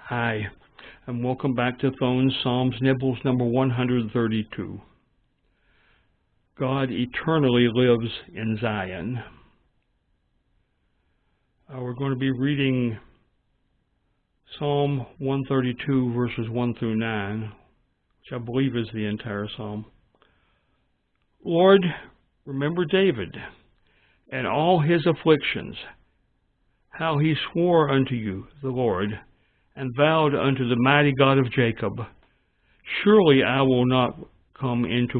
Hi, and welcome back to Thone's Psalms Nibbles number 132. God eternally lives in Zion. We're going to be reading Psalm 132 verses 1 through 9, which I believe is the entire psalm. Lord, remember David and all his afflictions, how he swore unto you, the Lord, and vowed unto the mighty God of Jacob, surely I will not come into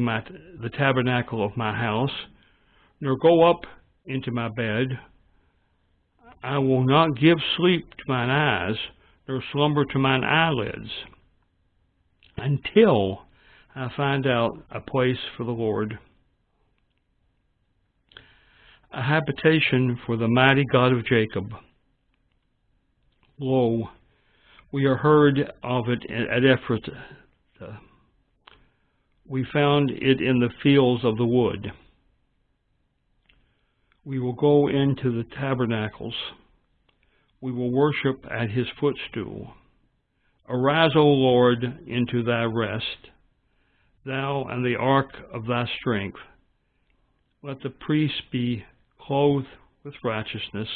the tabernacle of my house, nor go up into my bed. I will not give sleep to mine eyes, nor slumber to mine eyelids, until I find out a place for the Lord, a habitation for the mighty God of Jacob. Lo, we are heard of it at Ephrathah. We found it in the fields of the wood. We will go into the tabernacles. We will worship at his footstool. Arise, O Lord, into thy rest, thou and the ark of thy strength. Let the priests be clothed with righteousness,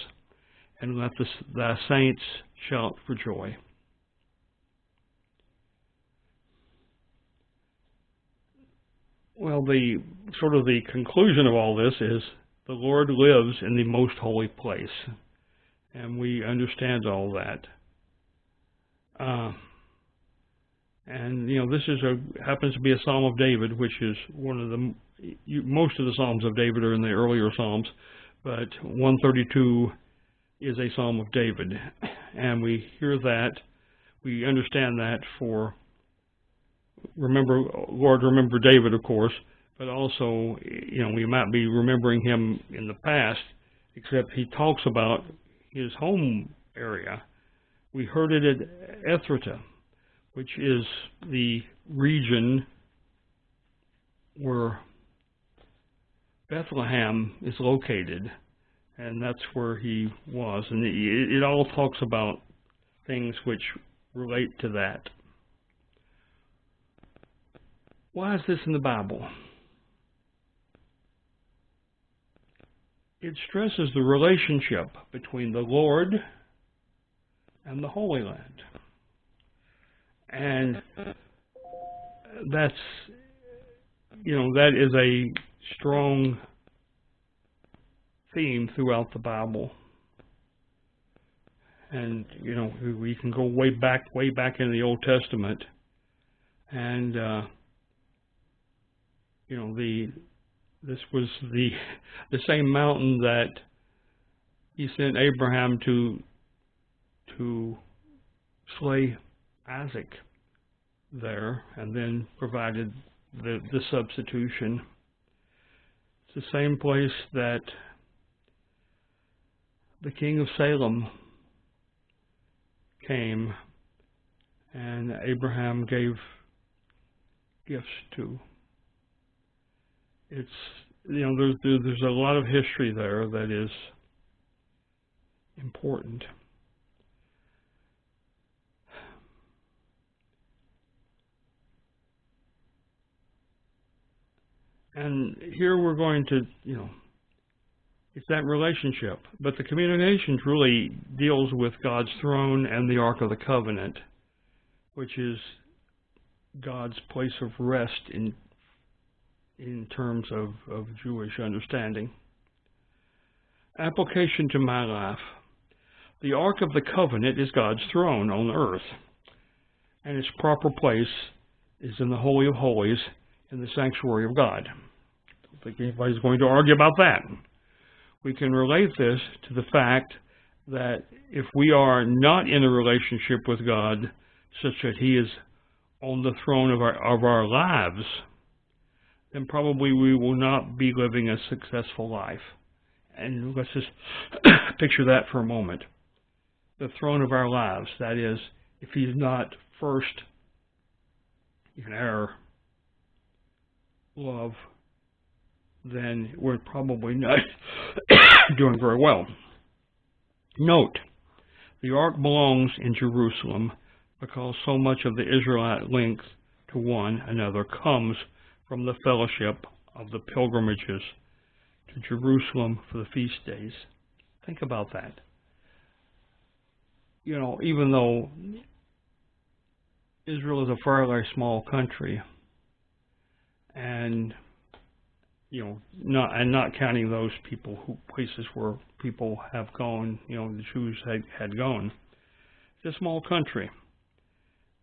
and let thy saints shout for joy. Well, the conclusion of all this is the Lord lives in the most holy place, and we understand all that. This happens to be a Psalm of David, which is one of the most of the Psalms of David are in the earlier Psalms, but 132 is a Psalm of David, and we hear that, we understand that for Lord, remember David, of course, but also, we might be remembering him in the past, except he talks about his home area. We heard it at Ephrathah, which is the region where Bethlehem is located, and that's where he was. And it all talks about things which relate to that. Why is this in the Bible? It stresses the relationship between the Lord and the Holy Land. And that is a strong theme throughout the Bible. And, we can go way back in the Old Testament, and this was the same mountain that he sent Abraham to slay Isaac there, and then provided the substitution. It's the same place that the king of Salem came, and Abraham gave gifts to. It's there's a lot of history there that is important. And here we're going to, it's that relationship. But the communications really deals with God's throne and the Ark of the Covenant, which is God's place of rest in terms of Jewish understanding. Application to my life. The Ark of the Covenant is God's throne on earth, and its proper place is in the Holy of Holies, in the sanctuary of God. I don't think anybody's going to argue about that. We can relate this to the fact that if we are not in a relationship with God, such that He is on the throne of our lives, then probably we will not be living a successful life. And let's just picture that for a moment. The throne of our lives, that is, if He's not first in our love, then we're probably not doing very well. Note, the ark belongs in Jerusalem, because so much of the Israelite link to one another comes from the fellowship of the pilgrimages to Jerusalem for the feast days. Think about that. You know, even though Israel is a fairly small country, and not counting those places where people have gone, the Jews had gone. It's a small country,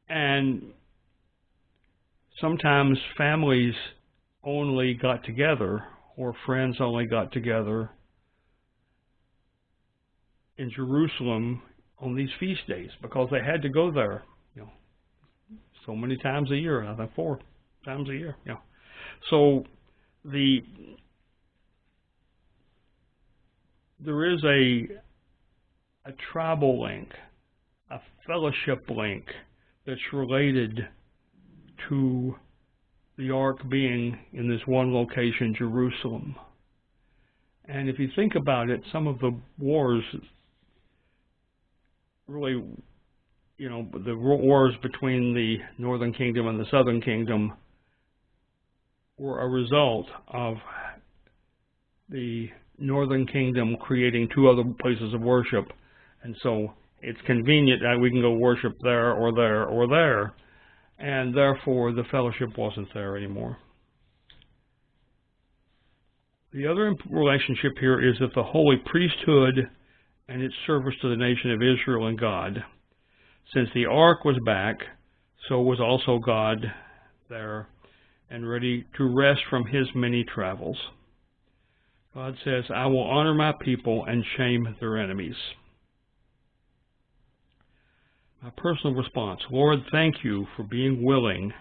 and sometimes families only got together, or friends only got together in Jerusalem on these feast days because they had to go there, so many times a year. I think 4 times a year. So there is a tribal link, a fellowship link that's related to the ark being in this one location, Jerusalem. And if you think about it, some of the wars, really, the wars between the northern kingdom and the southern kingdom were a result of the northern kingdom creating 2 other places of worship. And so it's convenient that we can go worship there or there or there. And therefore the fellowship wasn't there anymore. The other relationship here is that the holy priesthood and its service to the nation of Israel and God. Since the ark was back, so was also God there and ready to rest from his many travels. God says, I will honor my people and shame their enemies. My personal response, Lord, thank you for being willing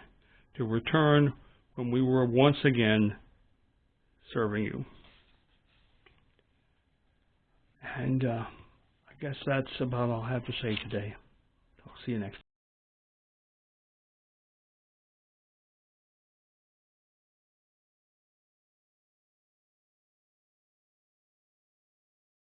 to return when we were once again serving you. And I guess that's about all I have to say today. I'll see you next time.